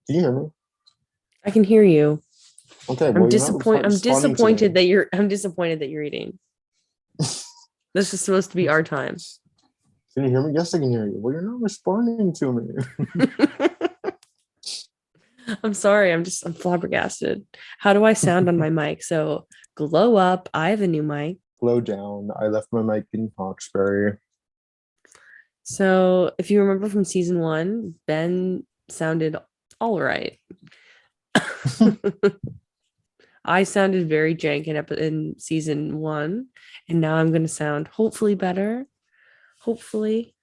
Can you hear me? I can hear you. Okay, I'm well, you're not disappointed. I'm responding to me. disappointed that you're. I'm disappointed that you're eating. This is supposed to be our time. Can you hear me? Yes, I can hear you. Well, you're not responding to me. I'm sorry. I'm flabbergasted. How do I sound on my mic? So glow up. I have a new mic. Slow down. I left my mic in Hawkesbury. So if you remember from season one, Ben sounded all right. I sounded very jank in season one, and now I'm going to sound hopefully better. Hopefully.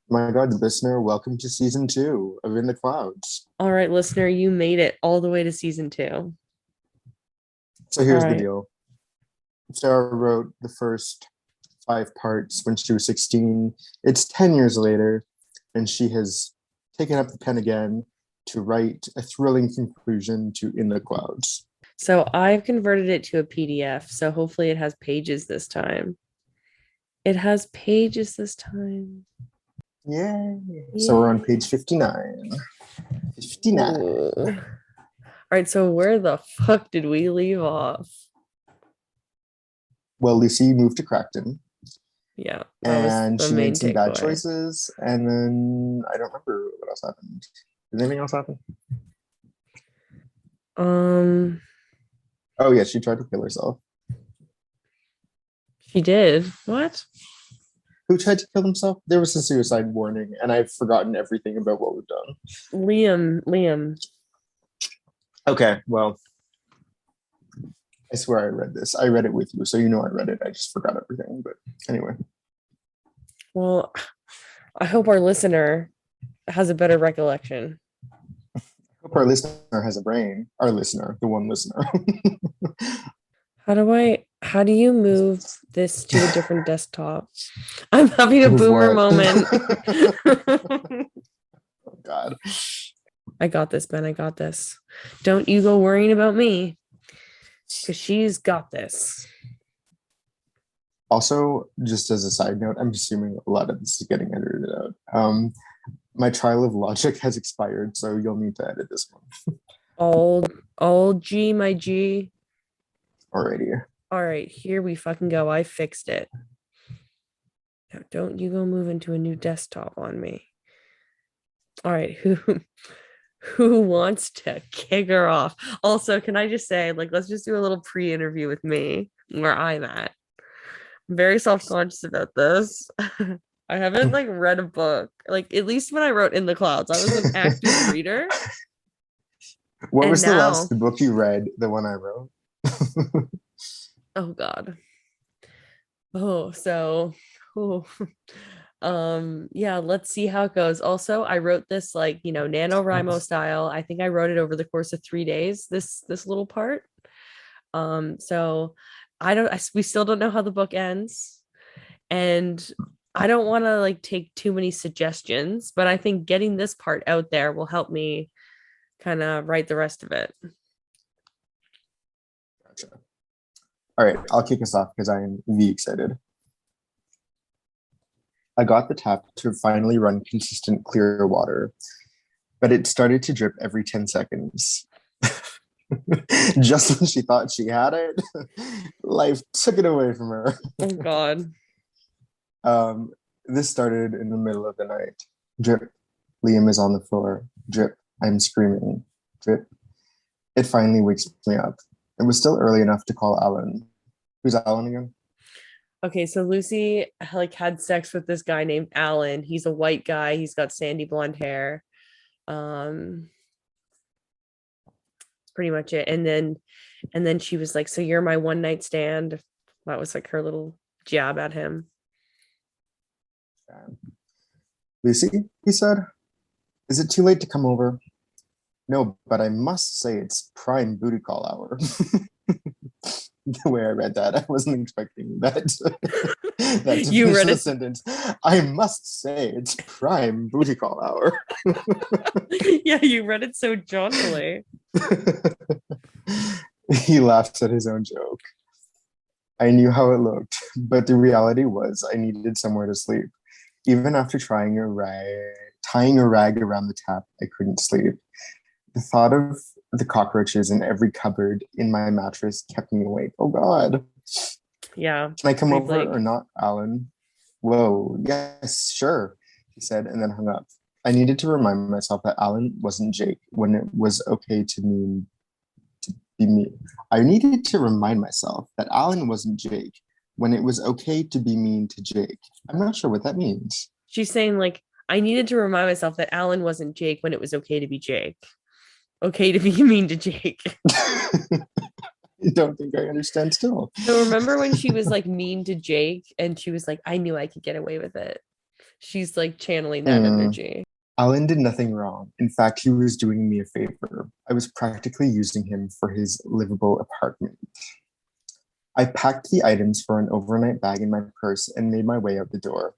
My God, listener, welcome to season 2 of In the Clouds. All right, listener, you made it all the way to season two. So All here's the right. deal. Sarah wrote the first 5 parts when she was 16. It's 10 years later, and she has taken up the pen again to write a thrilling conclusion to In the Clouds. So I've converted it to a PDF. So hopefully it has pages this time. It has pages this time. Yay. So we're on Yay. page 59. 59. Ooh. All right. So where the fuck did we leave off? Well, Lucy moved to Crackton. Yeah, that was And the she made main some bad takeaway. choices, and then I don't remember what else happened. Did anything else happen? Um, Oh yeah, she tried to kill herself. she did. What? Who tried to kill himself? There was a suicide warning, and I've forgotten everything about what we've done. Liam. Okay, well, I swear I read this. I read it with you, so you know I read it. I just forgot everything. But anyway, Well, I hope our listener has a better recollection. hope our listener has a brain. Our listener, the one listener. How do you move this to a different desktop? I'm having a Move boomer what? moment. Oh God. I got this, Ben. I got this. Don't you go worrying about me because she's got this. Also, just as a side note, I'm assuming a lot of this is getting edited out. My trial of logic has expired, so you'll need to edit this one. All G, my G. Alrighty. All right, here we fucking go. I fixed it. Now, don't you go move into a new desktop on me. All right, who wants to kick her off? Also, can I just say, like, let's just do a little pre-interview with me where I'm at. I'm very self-conscious about this. I haven't like read a book. Like at least when I wrote In the Clouds, I was an active reader. What And was the last now, book you read? The one I wrote? oh God. Oh, so oh. Yeah, let's see how it goes. Also, I wrote this like, NaNoWriMo style. I think I wrote it over the course of 3 days, this little part. So we still don't know how the book ends. And I don't want to like take too many suggestions, but I think getting this part out there will help me kind of write the rest of it. Gotcha. All right, I'll kick us off because I am the excited. I got the tap to finally run consistent clear water, but it started to drip every 10 seconds. Just when she thought she had it, life took it away from her. Oh God. Um, this started in the middle of the night. Drip. Liam is on the floor. Drip. I'm screaming. Drip. It finally wakes me up. It was still early enough to call Alan. Who's Alan again? Okay, so Lucy like had sex with this guy named Alan. He's a white guy. He's got sandy blonde hair. Um, pretty much it. And then she was like, "So you're my one night stand." That was like her little jab at him. Lucy, he said. Is it too late to come over? No, but I must say it's prime booty call hour. The way I read that, I wasn't expecting that that to You finish read the it. sentence. I must say it's prime booty call hour. Yeah, you read it so jauntily. He laughs at his own joke. I knew how it looked, but the reality was I needed somewhere to sleep. Even after trying it right Tying a rag around the tap, I couldn't sleep. The thought of the cockroaches in every cupboard in my mattress kept me awake. Oh God. Yeah, Can I come pretty over or bleak. not, Alan? Whoa, yes, sure, he said, and then hung up. I needed to remind myself that Alan wasn't Jake when it was okay to be mean. I needed to remind myself that Alan wasn't Jake when it was okay to be mean to Jake. I'm not sure what that means. She's saying like I needed to remind myself that Alan wasn't Jake when it was okay to be Jake. Okay to be mean to Jake. I don't think I understand still. So remember when she was like mean to Jake and she was like, I knew I could get away with it. She's like channeling that Mm. energy. Alan did nothing wrong. In fact, he was doing me a favor. I was practically using him for his livable apartment. I packed the items for an overnight bag in my purse and made my way out the door.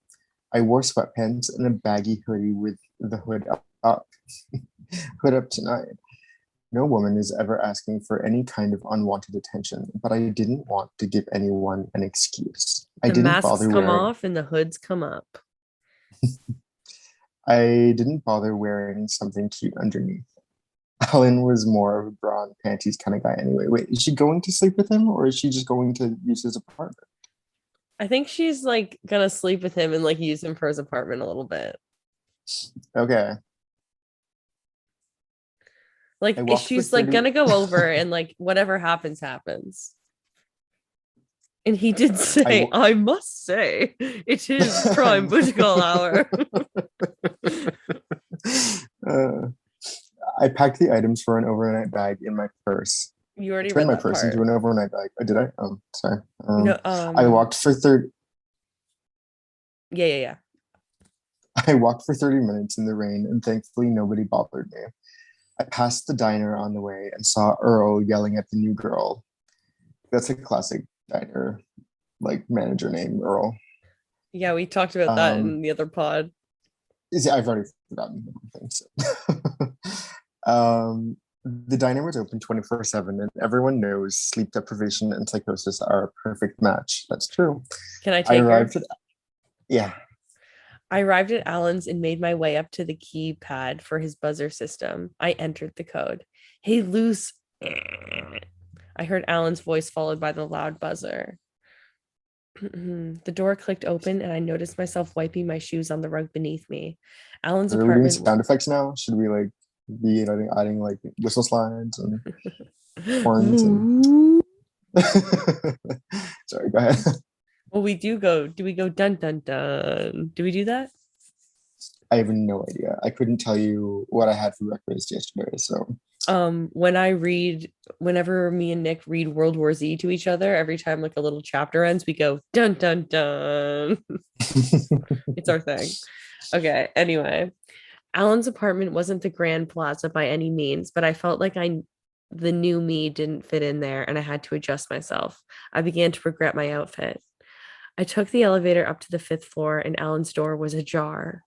I wore sweatpants and a baggy hoodie with the hood up tonight. No woman is ever asking for any kind of unwanted attention, but I didn't want to give anyone an excuse. The masks come off and the hoods come up. I didn't bother wearing something cute underneath. Alan was more of a bra and panties kind of guy anyway. Wait, is she going to sleep with him or is she just going to use his apartment? I think she's like gonna sleep with him and like use him for his apartment a little bit. Okay. I Like walked for she's like 30. gonna go over and like whatever happens, happens. And he did I, say, wa- I must say, it is prime booty call hour. uh, I packed the items for an overnight bag in my purse. You I already turned read my that purse into part. an overnight bag. Oh, did I? Oh, sorry. No, I walked for 30. yeah. I walked for 30 minutes in the rain, and thankfully nobody bothered me. I passed the diner on the way and saw Earl yelling at the new girl. That's a classic diner, like manager name, Earl. Yeah, we talked about that Um, in the other pod. I've already forgotten everything. So. The diner was open 24/7, and everyone knows sleep deprivation and psychosis are a perfect match. That's true. Can I I take her? arrived at, yeah, I arrived at Alan's and made my way up to the keypad for his buzzer system. I entered the code. Hey, Luce. I heard Alan's voice followed by the loud buzzer. The door clicked open and I noticed myself wiping my shoes on the rug beneath me. Alan's are we doing apartment. sound effects now? Should we like be adding like whistle slides and horns and sorry, go ahead. Well, we do go. Do we go dun dun dun? Do we do that? I have no idea. I couldn't tell you what I had for breakfast yesterday. So When I read, whenever me and Nick read World War Z to each other, every time like a little chapter ends, we go dun dun dun. It's our thing. Okay. Anyway, Alan's apartment wasn't the grand plaza by any means, but I felt like the new me didn't fit in there and I had to adjust myself. I began to regret my outfit. I took the elevator up to the fifth floor and Alan's door was ajar.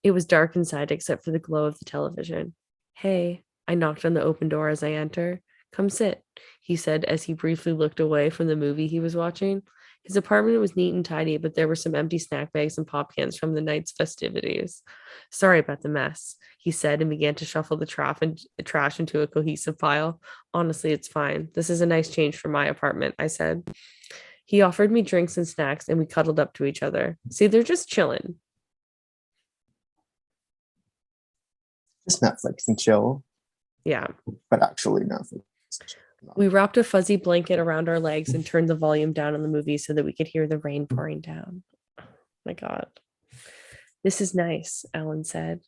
It was dark inside except for the glow of the television. Hey, I knocked on the open door as I enter. Come sit, he said as he briefly looked away from the movie he was watching. His apartment was neat and tidy, but there were some empty snack bags and pop cans from the night's festivities. Sorry about the mess, he said and began to shuffle the trash into a cohesive pile. Honestly, it's fine. This is a nice change from my apartment, I said. He offered me drinks and snacks, and we cuddled up to each other. See, they're just chilling. just Netflix and chill, Yeah. but actually Netflix. We wrapped a fuzzy blanket around our legs and turned the volume down on the movie so that we could hear the rain pouring down. Oh my God. This is nice, Alan said.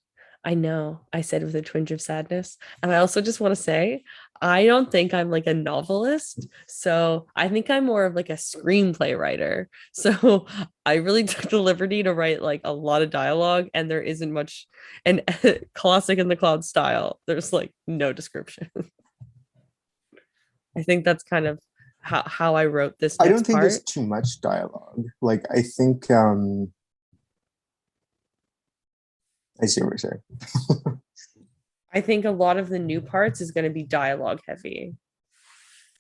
I know, I said with a twinge of sadness. And I also just want to say, I don't think I'm like a novelist. So I think I'm more of like a screenplay writer. So I really took the liberty to write like a lot of dialogue, and there isn't much, and classic in the cloud style. There's like no description. I think that's kind of how I wrote this I don't next think there's part. too much dialogue. Like I think I see what you're saying. I think a lot of the new parts is going to be dialogue heavy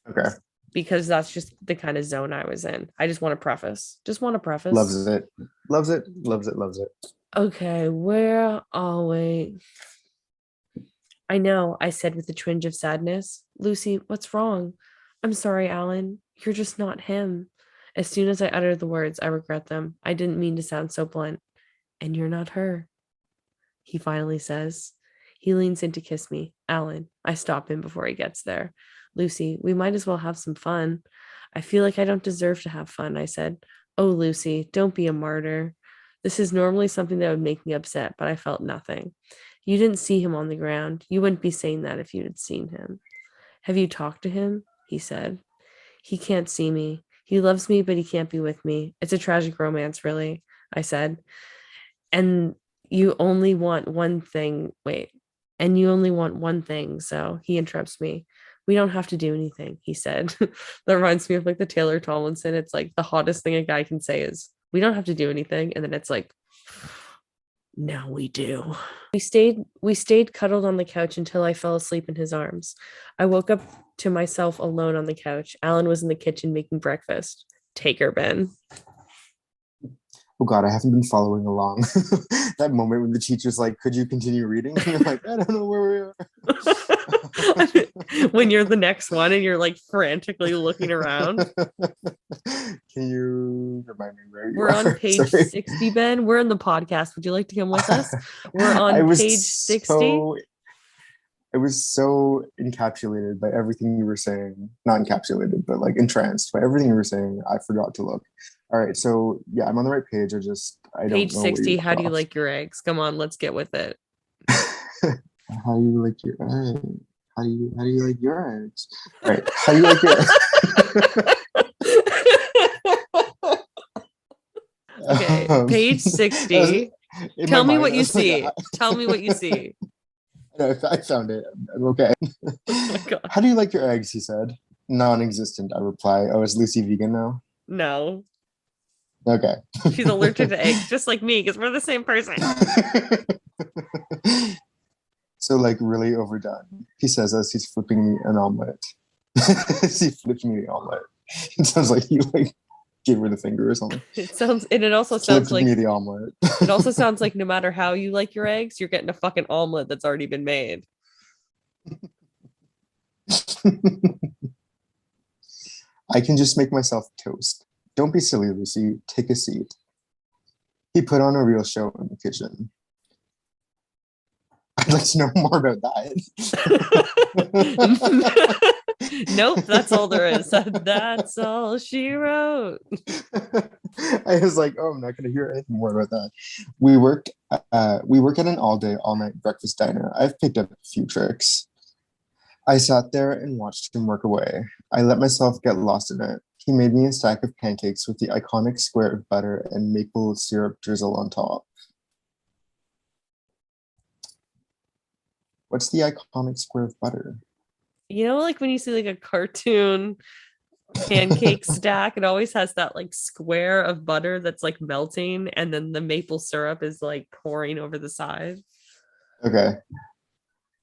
Okay. because that's just the kind of zone I was in. I just want to preface. Just want to preface. Loves it. Loves it. Loves it. Loves it. Okay, where are we? I know, I said with a twinge of sadness. Lucy, what's wrong? I'm sorry, Alan. You're just not him. As soon as I uttered the words, I regret them. I didn't mean to sound so blunt. And you're not her, he finally says. He leans in to kiss me. Alan, I stop him before he gets there. Lucy, we might as well have some fun. I feel like I don't deserve to have fun, I said. Oh, Lucy, don't be a martyr. This is normally something that would make me upset, but I felt nothing. You didn't see him on the ground. You wouldn't be saying that if you had seen him. Have you talked to him? He said. He can't see me. He loves me, but he can't be with me. It's a tragic romance, really, I said. And you only want one thing. Wait. And you only want one thing. So he interrupts me. We don't have to do anything, he said. That reminds me of like the Taylor Tomlinson. It's like the hottest thing a guy can say is, we don't have to do anything. And then it's like, now we do. We stayed cuddled on the couch until I fell asleep in his arms. I woke up to myself alone on the couch. Alan was in the kitchen making breakfast. Take her, Ben. Oh God, I haven't been following along. That moment when the teacher's like, "Could you continue reading?" And you're like, "I don't know where we are." When you're the next one and you're like frantically looking around. Can you remind me where you We're on are? page Sorry. 60, Ben. We're in the podcast. Would you like to come with us? We're I on was page 60. so I was so encapsulated by everything you were saying. Not encapsulated, but like entranced by everything you were saying. I forgot to look. All right, so yeah, I'm on the right page. I Page don't know where you 60. How left do you off. like your eggs? Come on, let's get with it. How do you like your eggs? How do you like your eggs? All right, how do you like your Okay, page 60. in my Tell me mind, what I you was like, see. Tell me what you see. no, I found it. I'm okay. Oh my God. How do you like your eggs? He said. Non-existent, I reply. Oh, is Lucy vegan now? No, Okay. she's allergic to eggs, just like me, because we're the same person. So like really overdone. He says as he's flipping me an omelet. As he flips me the omelet. It sounds like he like gave her the finger or something. It also sounds Flipped like me the omelet. no matter how you like your eggs, you're getting a fucking omelet that's already been made. I can just make myself toast. Don't be silly, Lucy. Take a seat. He put on a real show in the kitchen. I'd like to know more about that. Nope, that's all there is. That's all she wrote. I was like, oh, I'm not going to hear anything more about that. We work at an all day, all night breakfast diner. I've picked up a few tricks. I sat there and watched him work away. I let myself get lost in it. He made me a stack of pancakes with the iconic square of butter and maple syrup drizzle on top. What's the iconic square of butter? You know, like when you see like a cartoon pancake stack, it always has that like square of butter that's like melting, and then the maple syrup is like pouring over the side. Okay.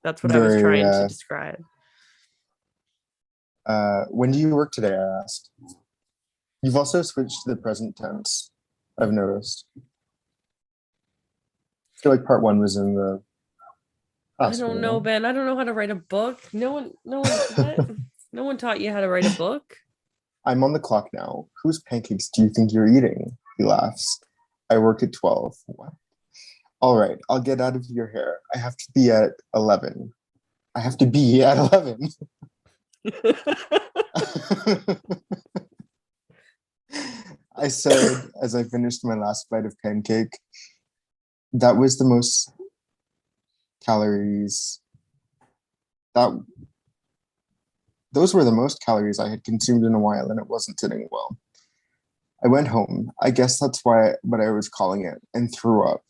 That's what I was Very, trying to describe. when do you work today? I asked. You've also switched to the present tense, I've noticed. I feel like part one was in the I past, don't know, one. Ben. I don't know how to write a book. What? No one taught you how to write a book. I'm on the clock now. Whose pancakes do you think you're eating? He laughs. I work at 12. What? All right, I'll get out of your hair. I have to be at 11. I have to be at 11. I said as I finished my last bite of pancake, that was the most calories. That those were the most calories I had consumed in a while, and it wasn't sitting well. I went home. I guess that's why what I was calling it, and threw up.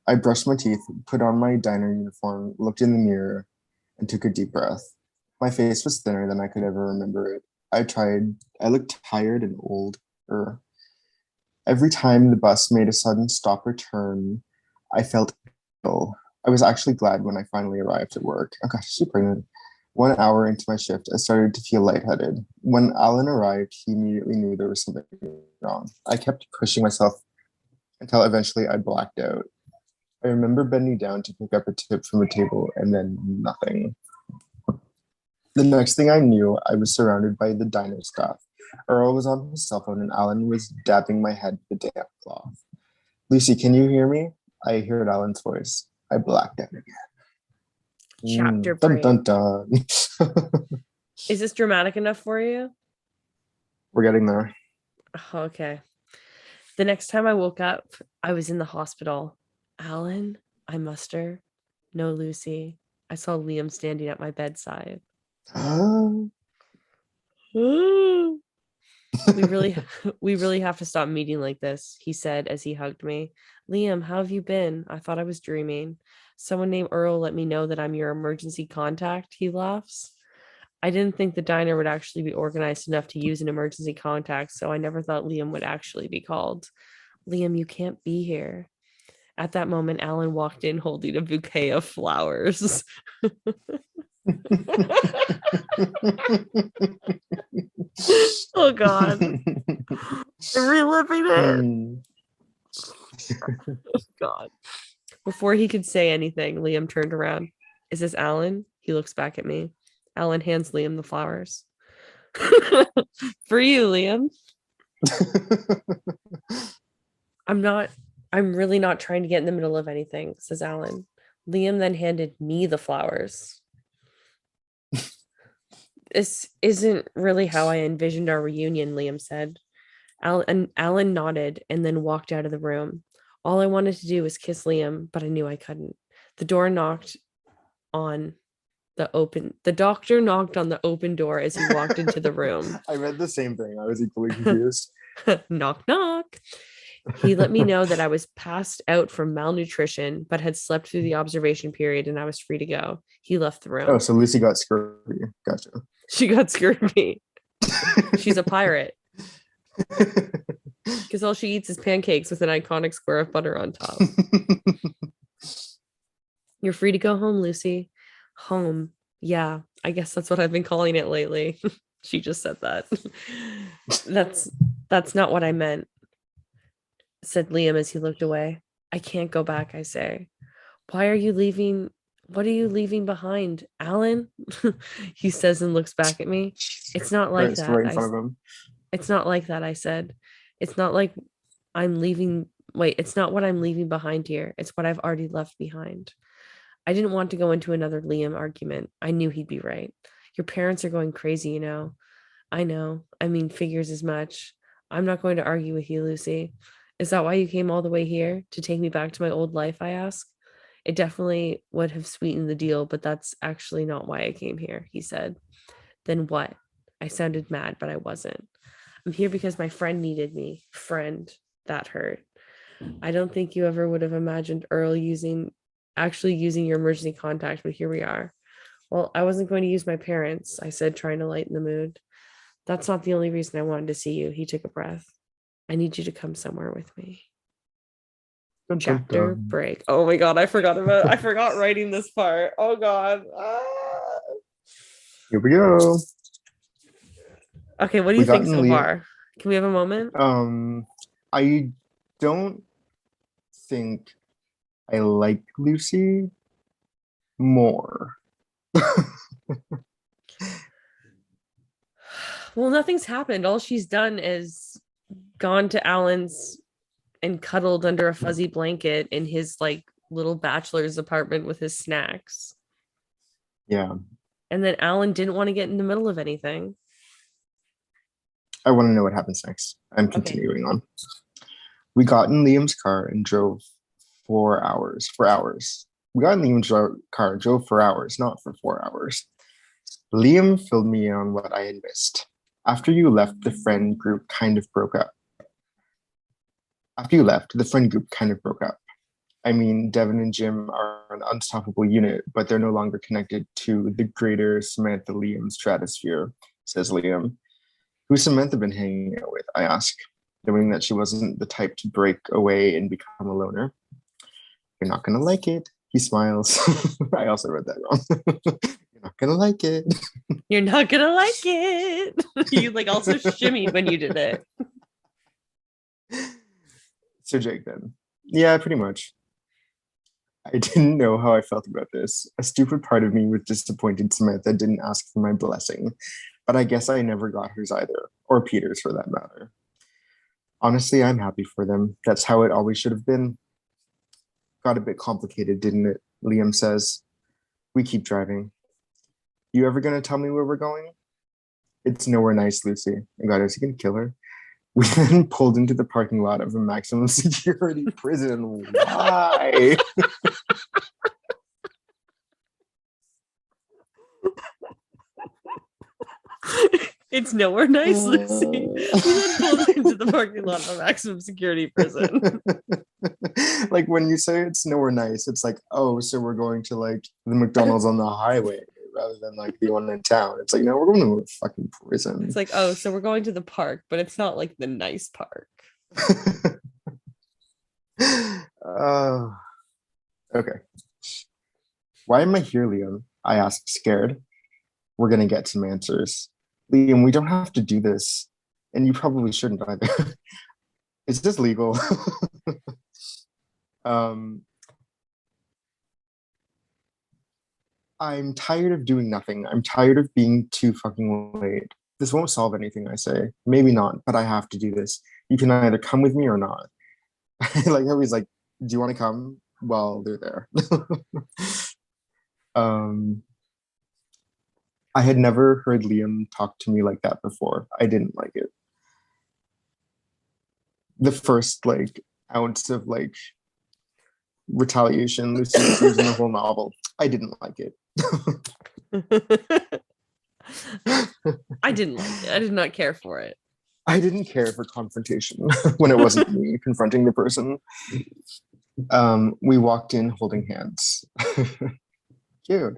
I brushed my teeth, put on my diner uniform, looked in the mirror, and took a deep breath. My face was thinner than I could ever remember it. I looked tired and old. Every time the bus made a sudden stop or turn, I felt ill. I was actually glad when I finally arrived at work. Oh gosh, she's pregnant. 1 hour into my shift, I started to feel lightheaded. When Alan arrived, he immediately knew there was something wrong. I kept pushing myself until eventually I blacked out. I remember bending down to pick up a tip from a table and then nothing. The next thing I knew, I was surrounded by the diner staff. Earl was on his cell phone and Alan was dabbing my head with a damp cloth. Lucy, can you hear me? I heard Alan's voice. I blacked out again. Chapter Dun break. dun dun. Is this dramatic enough for you? We're getting there. Okay. The next time I woke up, I was in the hospital. Alan, I muster. No, Lucy. I saw Liam standing at my bedside. we really we really have to stop meeting like this, he said as he hugged me. Liam, how have you been? I thought I was dreaming. Someone named Earl let me know that I'm your emergency contact, he laughs. I didn't think the diner would actually be organized enough to use an emergency contact, so I never thought Liam would actually be called. Liam, you can't be here. At that moment, Alan walked in holding a bouquet of flowers. Oh God. I'm reliving it. Oh God. Before he could say anything, Liam turned around. Is this Alan? He looks back at me. Alan hands Liam the flowers. For you, Liam. I'm really not trying to get in the middle of anything, says Alan. Liam then handed me the flowers. This isn't really how I envisioned our reunion, Liam said. Alan nodded and then walked out of the room. All I wanted to do was kiss Liam, but I knew I couldn't. The door knocked on the doctor knocked on the open door as he walked into the room. I read the same thing. I was equally confused. Knock, knock. He let me know that I was passed out from malnutrition, but had slept through the observation period and I was free to go. He left the room. Oh, so Lucy got scurvy. Gotcha. She got scurvy. She's a pirate. Because all she eats is pancakes with an iconic square of butter on top. You're free to go home, Lucy. Home. Yeah, I guess that's what I've been calling it lately. She just said that. That's not what I meant, said Liam as he looked away. I can't go back, I say. Why are you leaving? What are you leaving behind, Alan? He says and looks back at me. It's not like that. Right in front of him. It's not like that, I said. It's not like I'm leaving. Wait, it's not what I'm leaving behind here. It's what I've already left behind. I didn't want to go into another Liam argument. I knew he'd be right. Your parents are going crazy, you know. I know. I mean, figures as much. I'm not going to argue with you, Lucy. Is that why you came all the way here? To take me back to my old life, I ask. It definitely would have sweetened the deal, but that's actually not why I came here, he said. Then what? I sounded mad, but I wasn't. I'm here because my friend needed me. Friend. That hurt. I don't think you ever would have imagined Earl actually using your emergency contact, but here we are. Well, I wasn't going to use my parents, I said, trying to lighten the mood. That's not the only reason I wanted to see you. He took a breath. I need you to come somewhere with me. Dun, dun, Chapter dun. break. Oh my God, I forgot writing this part. Oh God. Here we go. Okay, what do you think so far? Can we have a moment? I don't think I like Lucy more. Well, nothing's happened. All she's done is gone to Alan's and cuddled under a fuzzy blanket in his like little bachelor's apartment with his snacks. Yeah. And then Alan didn't want to get in the middle of anything. I want to know what happens next. I'm continuing on. We got in Liam's car and drove 4 hours. 4 hours. We got in Liam's car, drove for hours, not for 4 hours. Liam filled me in on what I had missed. After you left, the friend group kind of broke up. I mean, Devin and Jim are an unstoppable unit, but they're no longer connected to the greater Samantha Liam stratosphere, says Liam. Who's Samantha been hanging out with? I ask, knowing that she wasn't the type to break away and become a loner. You're not going to like it. He smiles. I also read that wrong. You're not going to like it. You're not going to like it. You like also shimmied when you did it. So Jake then. Yeah, pretty much. I didn't know how I felt about this. A stupid part of me was disappointed Samantha didn't ask for my blessing, but I guess I never got hers either, or Peter's for that matter. Honestly, I'm happy for them. That's how it always should have been. Got a bit complicated, didn't it? Liam says. We keep driving. You ever gonna tell me where we're going? It's nowhere nice, Lucy. Oh God, is he gonna kill her? We then pulled into the parking lot of a maximum security prison. Why? It's nowhere nice, Lucy. We then pulled into the parking lot of a maximum security prison. Like when you say it's nowhere nice, it's like, oh, so we're going to like the McDonald's on the highway rather than like the one in town. It's like, no, we're going to a fucking prison. It's like, oh, so we're going to the park, but it's not like the nice park. Okay. Why am I here, Liam? I asked, scared. We're going to get some answers. Liam, we don't have to do this. And you probably shouldn't either. It's just legal. um, I'm tired of doing nothing. I'm tired of being too fucking late. This won't solve anything, I say. Maybe not, but I have to do this. You can either come with me or not. Like how he's like, do you want to come? Well, they're there. um, I had never heard Liam talk to me like that before. I didn't like it. The first like ounce of like retaliation Lucy receives in the whole novel, I didn't like it. I didn't like it. I did not care for it. I didn't care for confrontation when it wasn't me confronting the person. We walked in holding hands. Cute.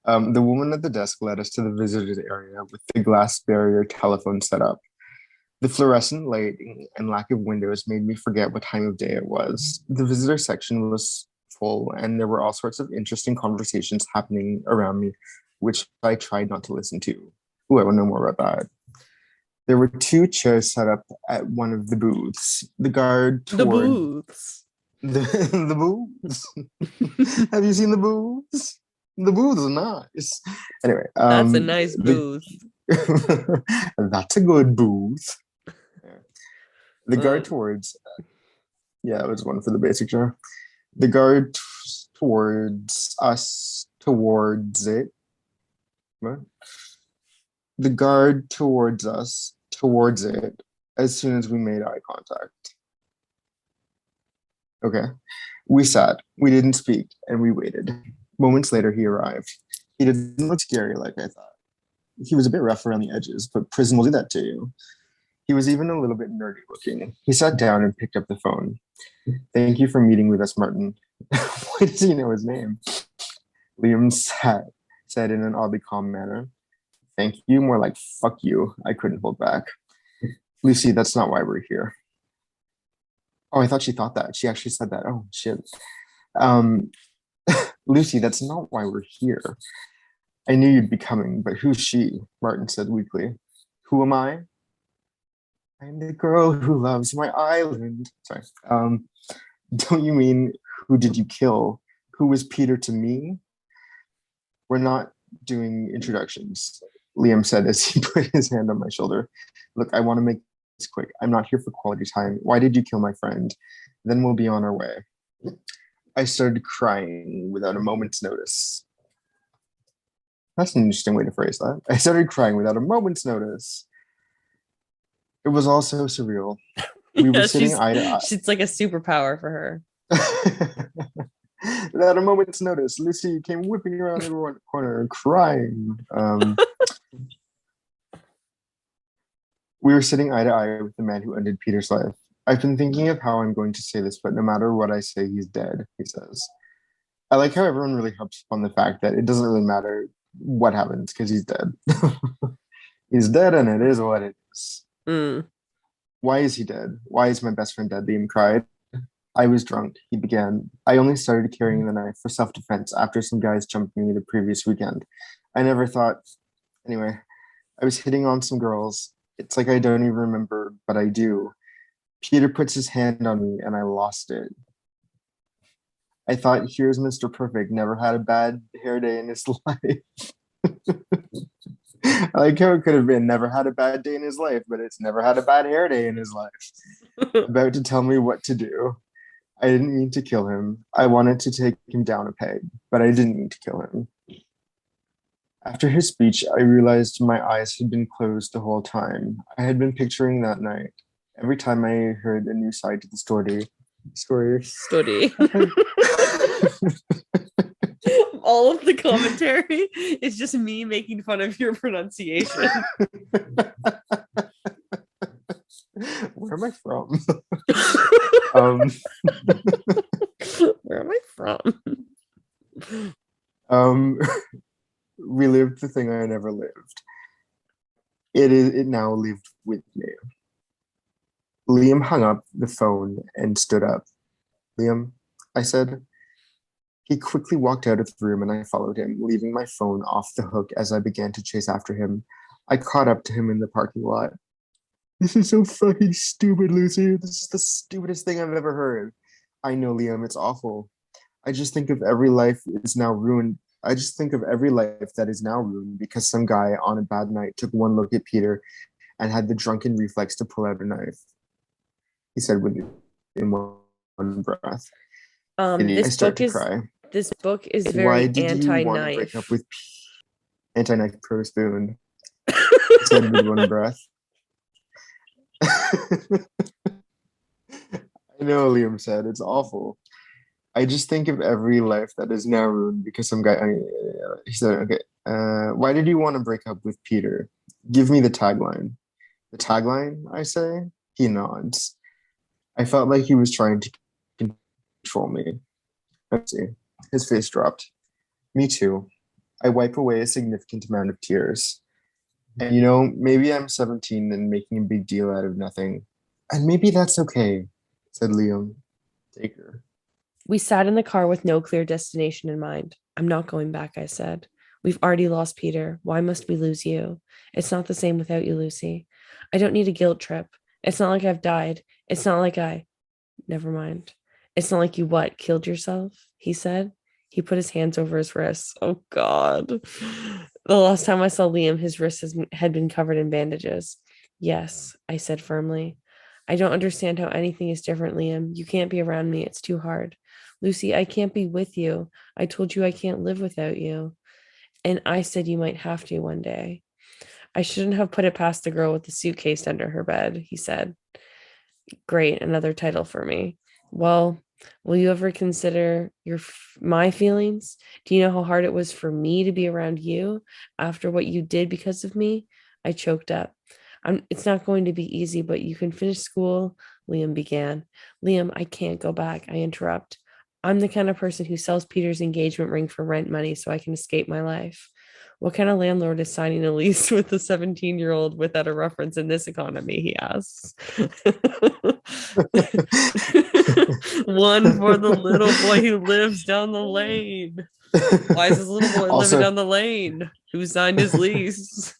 The woman at the desk led us to the visitors area with the glass barrier telephone set up. The fluorescent lighting and lack of windows made me forget what time of day it was. The visitor section was full, and there were all sorts of interesting conversations happening around me, which I tried not to listen to. Ooh, I want to know more about that. There were two chairs set up at one of the booths. The guard The toward booths. the booths. Have you seen the booths? The booths are nice. Anyway, That's a nice booth. That's a good booth. The guard Uh, towards, yeah, it was one for the basic jar. The guard towards us, towards it. What? The guard towards us, towards it, as soon as we made eye contact. Okay. We sat, we didn't speak, and we waited. Moments later, he arrived. He didn't look scary like I thought. He was a bit rough around the edges, but prison will do that to you. He was even a little bit nerdy looking. He sat down and picked up the phone. Thank you for meeting with us, Martin. Why does he know his name? Liam said in an oddly calm manner. Thank you, more like fuck you. I couldn't hold back. Lucy, that's not why we're here. Oh, I thought she thought that. She actually said that. Oh, shit. Um, Lucy, that's not why we're here. I knew you'd be coming, but who's she? Martin said weakly. Who am I? I'm the girl who loves my island. Sorry. Don't you mean who did you kill? Who was Peter to me? We're not doing introductions, Liam said as he put his hand on my shoulder. Look, I want to make this quick. I'm not here for quality time. Why did you kill my friend? Then we'll be on our way. I started crying without a moment's notice. That's an interesting way to phrase that. I started crying without a moment's notice. It was all so surreal. We were sitting eye to eye. She's like a superpower for her. Without a moment's notice, Lucy came whipping around the corner crying. We were sitting eye to eye with the man who ended Peter's life. I've been thinking of how I'm going to say this, but no matter what I say, he's dead, he says. I like how everyone really harps on the fact that it doesn't really matter what happens because he's dead. He's dead and it is what it is. Mm. Why is he dead? Why is my best friend dead? Liam cried. I was drunk, he began. I only started carrying the knife for self-defense after some guys jumped me the previous weekend. I never thought, anyway, I was hitting on some girls. It's like I don't even remember, but I do. Peter puts his hand on me and I lost it. I thought here's Mr. Perfect, never had a bad hair day in his life. I like how it could have been never had a bad day in his life, but it's never had a bad hair day in his life. About to tell me what to do. I didn't mean to kill him. I wanted to take him down a peg, but I didn't mean to kill him. After his speech, I realized my eyes had been closed the whole time. I had been picturing that night. Every time I heard a new side to the story. Study. All of the commentary is just me making fun of your pronunciation. Where am I from? um, Where am I from? um, relived the thing I never lived. It now lived with me. Liam hung up the phone and stood up. Liam, I said. He quickly walked out of the room and I followed him, leaving my phone off the hook as I began to chase after him. I caught up to him in the parking lot. This is so fucking stupid, Lucy. This is the stupidest thing I've ever heard. I know, Liam, it's awful. I just think of every life is now ruined. I just think of every life that is now ruined because some guy on a bad night took one look at Peter and had the drunken reflex to pull out a knife. He said in one breath. I start to cry. This book is Why very did you want to break up anti-knife. with anti-knife pro spoon? He said with one breath. I know, Liam said, it's awful. I just think of every life that is now ruined because some guy. He said, "Okay, why did you want to break up with Peter? Give me the tagline." The tagline, I say. He nods. I felt like he was trying to control me. Let's see. His face dropped. Me too. I wipe away a significant amount of tears. And maybe I'm 17 and making a big deal out of nothing. And maybe that's okay, said Liam. Take her. We sat in the car with no clear destination in mind. I'm not going back, I said. We've already lost Peter. Why must we lose you? It's not the same without you, Lucy. I don't need a guilt trip. It's not like I've died. It's not like Never mind. It's not like you killed yourself, he said. He put his hands over his wrists. Oh, God. The last time I saw Liam, his wrists had been covered in bandages. Yes, I said firmly. I don't understand how anything is different, Liam. You can't be around me. It's too hard. Lucy, I can't be with you. I told you I can't live without you. And I said you might have to one day. I shouldn't have put it past the girl with the suitcase under her bed, he said. Great, another title for me. Well, will you ever consider my feelings? Do you know how hard it was for me to be around you after what you did because of me? I choked up. It's not going to be easy, but you can finish school, Liam began. Liam, I can't go back, I interrupt. I'm the kind of person who sells Peter's engagement ring for rent money so I can escape my life. What kind of landlord is signing a lease with a 17-year-old without a reference in this economy? He asks. One for the little boy who lives down the lane. Why is this little boy living down the lane? Who signed his lease?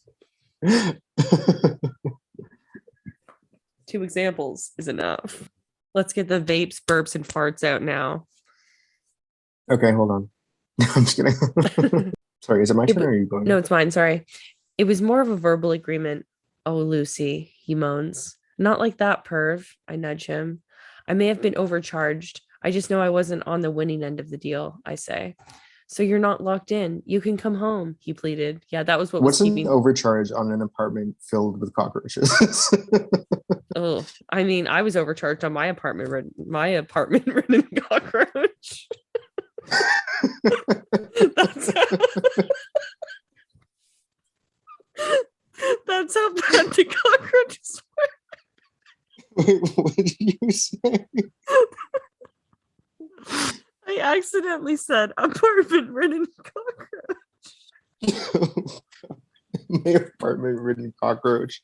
2 examples is enough. Let's get the vapes, burps, and farts out now. Okay, hold on. I'm just kidding. Sorry, is it my turn or are you going? No, it's mine. Sorry. It was more of a verbal agreement. Oh, Lucy, he moans. Not like that, perv. I nudge him. I may have been overcharged. I just know I wasn't on the winning end of the deal, I say. So you're not locked in. You can come home, he pleaded. Yeah, that was what What's was keeping. an overcharge on an apartment filled with cockroaches? Oh, I mean, I was overcharged on my apartment ridden cockroach. That's how bad the cockroaches were. Wait, what did you say? I accidentally said apartment ridden cockroach. My apartment ridden cockroach.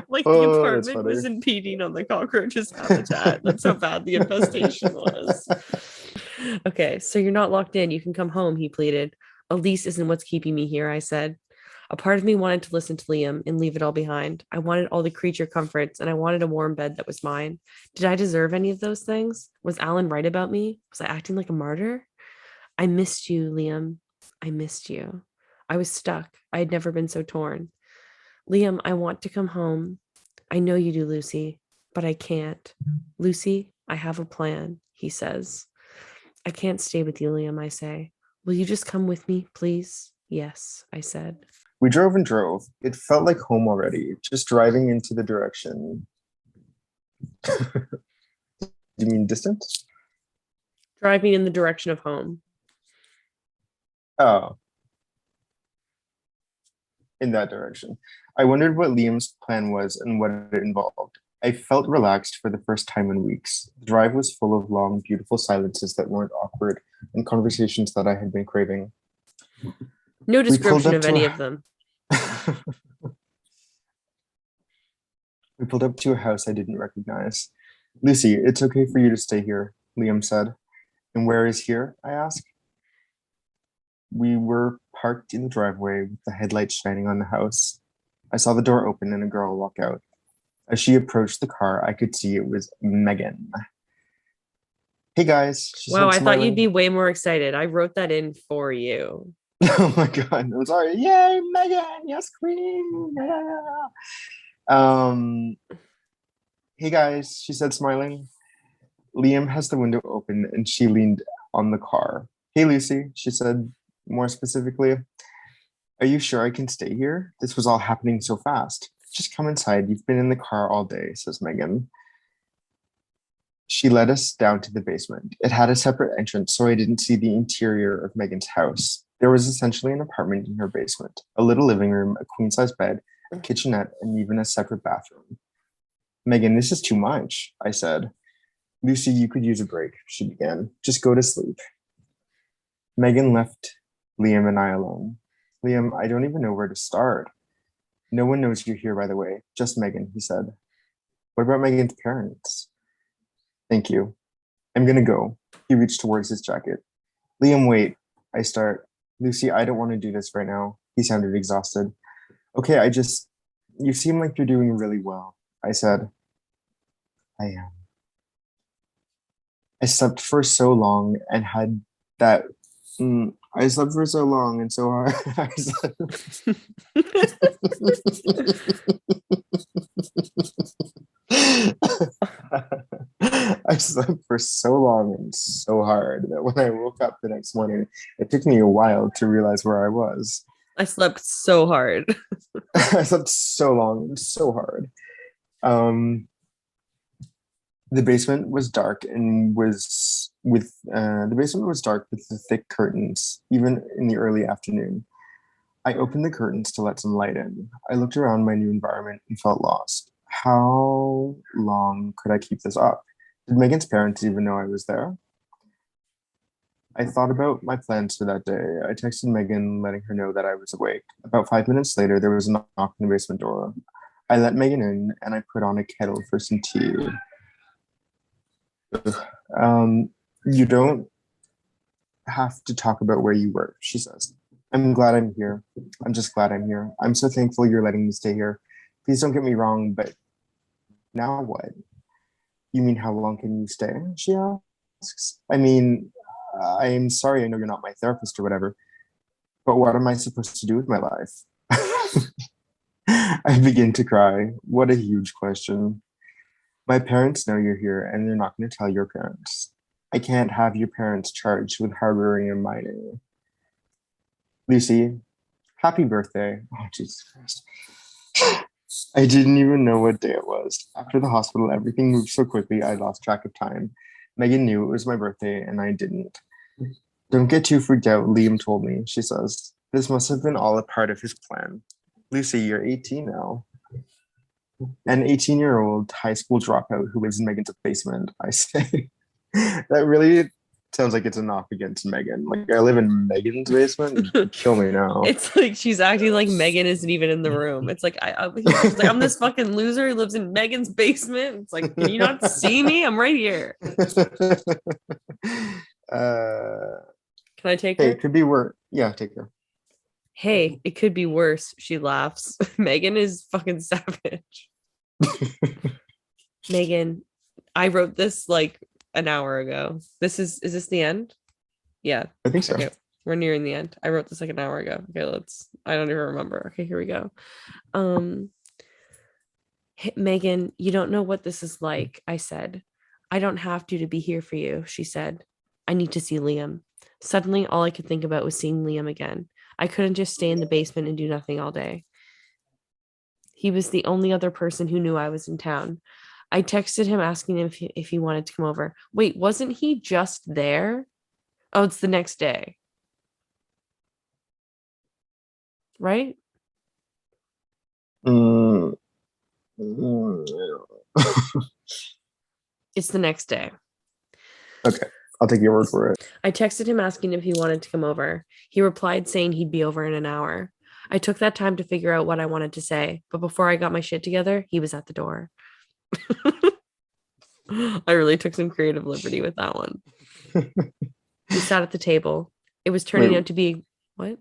Like the apartment was impeding on the cockroach's habitat. That's how bad the infestation was. Okay, so you're not locked in. You can come home, he pleaded. A lease isn't what's keeping me here, I said. A part of me wanted to listen to Liam and leave it all behind. I wanted all the creature comforts and I wanted a warm bed that was mine. Did I deserve any of those things? Was Alan right about me? Was I acting like a martyr? I missed you, Liam. I missed you. I was stuck. I had never been so torn. Liam, I want to come home. I know you do, Lucy, but I can't. Lucy, I have a plan, he says. I can't stay with you, Liam, I say. Will you just come with me, please? Yes, I said. We drove and drove. It felt like home already, just driving into the direction. Do you mean distant? Driving in the direction of home. Oh, in that direction. I wondered what Liam's plan was and what it involved. I felt relaxed for the first time in weeks. The drive was full of long, beautiful silences that weren't awkward and conversations that I had been craving. No We pulled description up of to any a of them. we pulled up to a house I didn't recognize. Lucy, it's okay for you to stay here, Liam said. And where is here? I asked. We were parked in the driveway with the headlights shining on the house. I saw the door open and a girl walk out. As she approached the car, I could see it was Megan. Hey guys, she Wow, said, I thought you'd be smiling. way more excited. I wrote that in for you. Oh my god, I'm sorry. Yay, Megan! Yes, queen! Yeah. Hey guys, she said, smiling. Liam has the window open and she leaned on the car. Hey Lucy, she said more specifically. Are you sure I can stay here? This was all happening so fast. Just come inside. You've been in the car all day, says Megan. She led us down to the basement. It had a separate entrance, so I didn't see the interior of Megan's house. There was essentially an apartment in her basement, a little living room, a queen-size bed, a kitchenette, and even a separate bathroom. Megan, this is too much, I said. Lucy, you could use a break, she began. Just go to sleep. Megan left Liam and I alone. Liam, I don't even know where to start. No one knows you're here, by the way. Just Megan, he said. What about Megan's parents? Thank you. I'm gonna go. He reached towards his jacket. Liam, wait. I start. Lucy, I don't want to do this right now. He sounded exhausted. Okay, you seem like you're doing really well. I said, I am. I slept for so long and had that. I slept for so long and so hard. I slept for so long and so hard that when I woke up the next morning, it took me a while to realize where I was. I slept so hard. I slept so long and so hard. Um, the basement was dark and was with the basement was dark with the thick curtains, even in the early afternoon. I opened the curtains to let some light in. I looked around my new environment and felt lost. How long could I keep this up? Did Megan's parents even know I was there? I thought about my plans for that day. I texted Megan, letting her know that I was awake. About 5 minutes later, there was a knock on the basement door. I let Megan in and I put on a kettle for some tea. You don't have to talk about where you were, she says. I'm glad I'm here. I'm just glad I'm here. I'm so thankful you're letting me stay here. Please don't get me wrong, but now what? You mean how long can you stay? She asks. I mean, I'm sorry, I know you're not my therapist or whatever, but what am I supposed to do with my life? I begin to cry. What a huge question. My parents know you're here and they're not going to tell your parents. I can't have your parents charged with harboring a minor. Lucy, happy birthday. Oh, Jesus Christ. I didn't even know what day it was. After the hospital, everything moved so quickly, I lost track of time. Megan knew it was my birthday, and I didn't. Don't get too freaked out, Liam told me, she says. This must have been all a part of his plan. Lucy, you're 18 now. An 18-year-old high school dropout who lives in Megan's basement, I say. That really sounds like it's a knock against Megan. Like, I live in Megan's basement? Kill me now. It's like she's acting like Megan isn't even in the room. It's like she's like, I'm this fucking loser who lives in Megan's basement. It's like, can you not see me? I'm right here. uh, Can I take hey, her? it could be worse. Yeah, take her. Hey, it could be worse. She laughs. Megan is fucking savage. Megan, I wrote this like an hour ago. Is this the end? Yeah. I think so. Okay. We're nearing the end. I wrote this like an hour ago. Okay, I don't even remember. Okay, here we go. Um, Megan, you don't know what this is like, I said. I don't have to be here for you, she said. I need to see Liam. Suddenly, all I could think about was seeing Liam again. I couldn't just stay in the basement and do nothing all day. He was the only other person who knew I was in town. I texted him asking him if he wanted to come over. Wait, wasn't he just there? Oh, it's the next day, right? Mm, mm, It's the next day. okay, I'll take your word for it. I texted him asking if he wanted to come over. He replied saying he'd be over in an hour. I took that time to figure out what I wanted to say, but before I got my shit together, he was at the door. I really took some creative liberty with that one. We sat at the table. It was Wait, turning out to be what?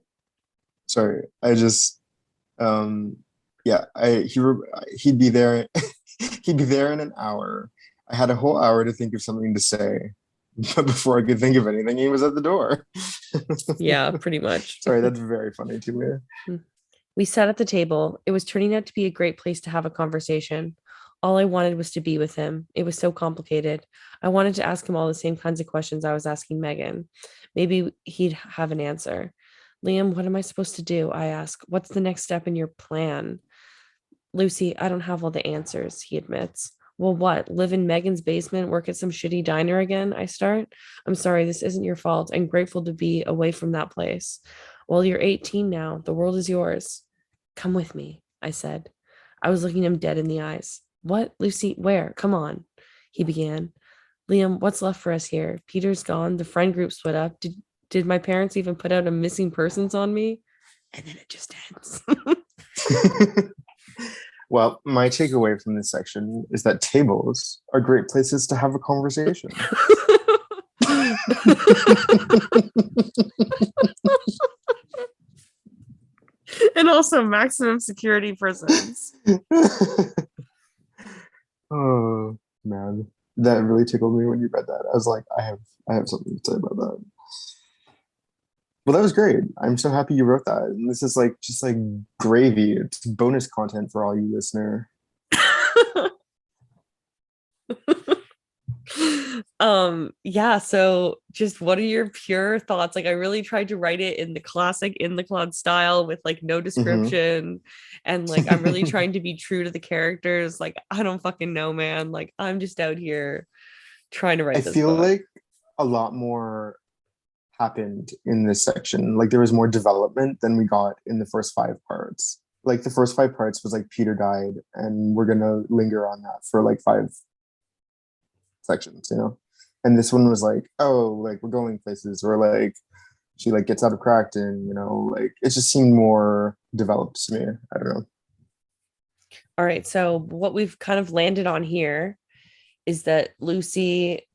sorry. I just yeah, he'd be there he'd be there in an hour. I had a whole hour to think of something to say, but before I could think of anything, he was at the door. Yeah, pretty much. Sorry, that's very funny to me. We sat at the table. It was turning out to be a great place to have a conversation. All I wanted was to be with him. It was so complicated. I wanted to ask him all the same kinds of questions I was asking Megan. Maybe he'd have an answer. Liam, what am I supposed to do? I ask. What's the next step in your plan? Lucy, I don't have all the answers, he admits. Well, what? Live in Megan's basement, work at some shitty diner again? I start. I'm sorry, this isn't your fault. I'm grateful to be away from that place. Well, you're 18 now. The world is yours. Come with me, I said. I was looking him dead in the eyes. What, Lucy? Where? Come on, he began. Liam, what's left for us here? Peter's gone. The friend group split up. Did my parents even put out a missing persons on me? And then it just ends. Well, my takeaway from this section is that tables are great places to have a conversation. And also maximum security prisons. Oh man, that really tickled me when you read that. I was like, I have something to say about that. Well, that was great. I'm so happy you wrote that. And this is like just like gravy. It's bonus content for all you listener. Yeah, so just what are your pure thoughts? Like I really tried to write it in the classic in the cloud style with like no Hmm. description, and like I'm really trying to be true to the characters. Like I don't fucking know, man. Like I'm just out here trying to I write this feel book. like a lot more happened in this section. Like there was more development than we got in the first five parts. Like the first five parts was like Peter died, and we're gonna linger on that for like five sections, you know. And this one was like, oh, like we're going places, or like she like gets out of Crackton, you know, like it just seemed more developed to me. I don't know. All right, so what we've kind of landed on here is that Lucy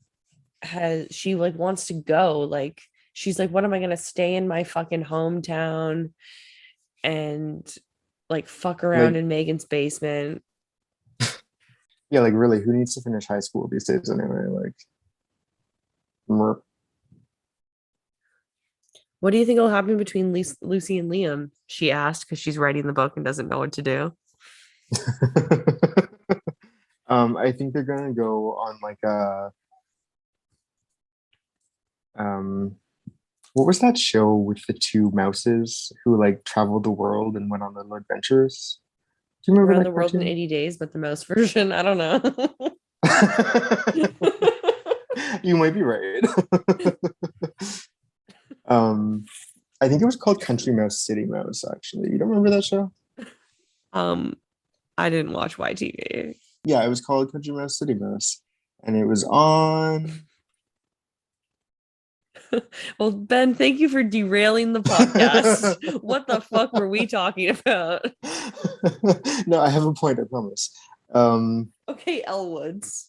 she like wants to go. Like she's like, what am I gonna stay in my fucking hometown and like fuck around Like, in Megan's basement? yeah, like really, who needs to finish high school these days anyway? Like, merp. What do you think will happen between Lucy and Liam? She asked because she's writing the book and doesn't know what to do. I think they're gonna go on like a um what was that show with the two mouses who like traveled the world and went on little adventures? Do you remember Around the that world in cartoon? 80 days, but the mouse version. I don't know. You might be right. um, I think it was called Country Mouse City Mouse, actually. You don't remember that show? um, I didn't watch YTV. Yeah, it was called Country Mouse City Mouse. And it was on. Well, Ben, thank you for derailing the podcast. What the fuck were we talking about? No, I have a point, I promise. Um, Okay, Elwoods.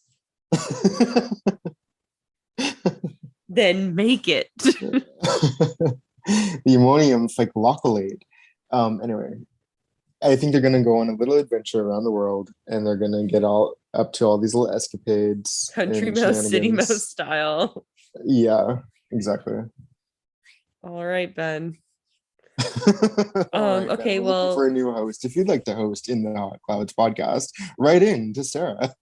Then make it. the ammonium cyclocholate. Anyway, I think they're gonna go on a little adventure around the world, and they're gonna get all up to all these little escapades Country and mouse, city mouse shenanigans. style. Yeah, exactly. All right, Ben. All right, Ben. Okay, We're looking well, for a new host. If you'd like to host in the Hot Clouds podcast, write in to Sarah.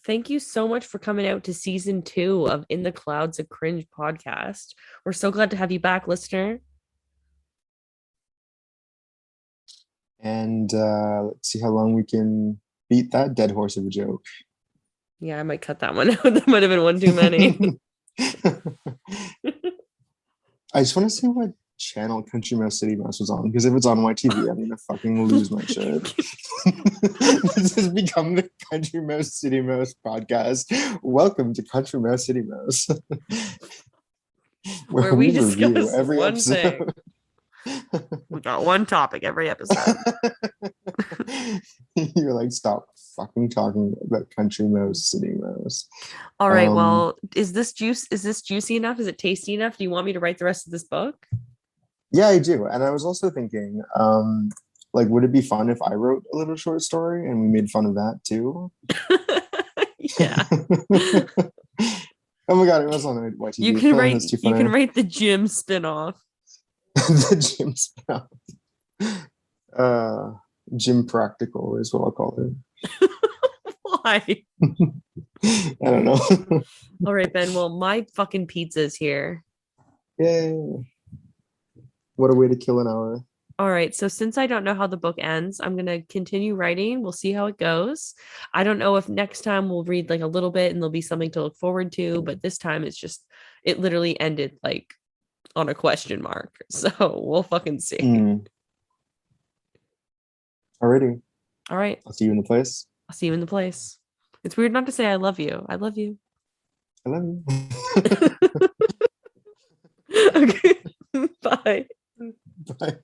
thank you so much for coming out to season 2 of In the Clouds, a Cringe podcast. We're so glad to have you back, listener. And let's see how long we can beat that dead horse of a joke. Yeah, I might cut that one out. That might have been one too many. I just want to see what channel Country Mouse City Mouse was on, because if it's on YTV, I'm gonna fucking lose my shit. This has become the Country Mouse City Mouse podcast. Welcome to Country Mouse City Mouse, Where we review discuss every one episode. thing. We got one topic every episode. You're like, stop fucking talking about Country Mouse City Mouse. All right, well, is this juicy enough? Is it tasty enough? Do you want me to write the rest of this book? Yeah, I do. And I was also thinking, like, would it be fun if I wrote a little short story and we made fun of that too? Yeah. Oh my god, it was on YTV. You can write the gym spin-off. The gym spell. Gym practical is what I'll call it. Why? I don't know. All right, Ben. Well, my fucking pizza's here. Yay. What a way to kill an hour. All right. So since I don't know how the book ends, I'm gonna continue writing. We'll see how it goes. I don't know if next time we'll read like a little bit and there'll be something to look forward to, but this time it literally ended like on a question mark. So we'll fucking see. Alrighty. All right. I'll see you in the place. I'll see you in the place. It's weird not to say I love you. I love you. I love you. Okay. Bye. Bye.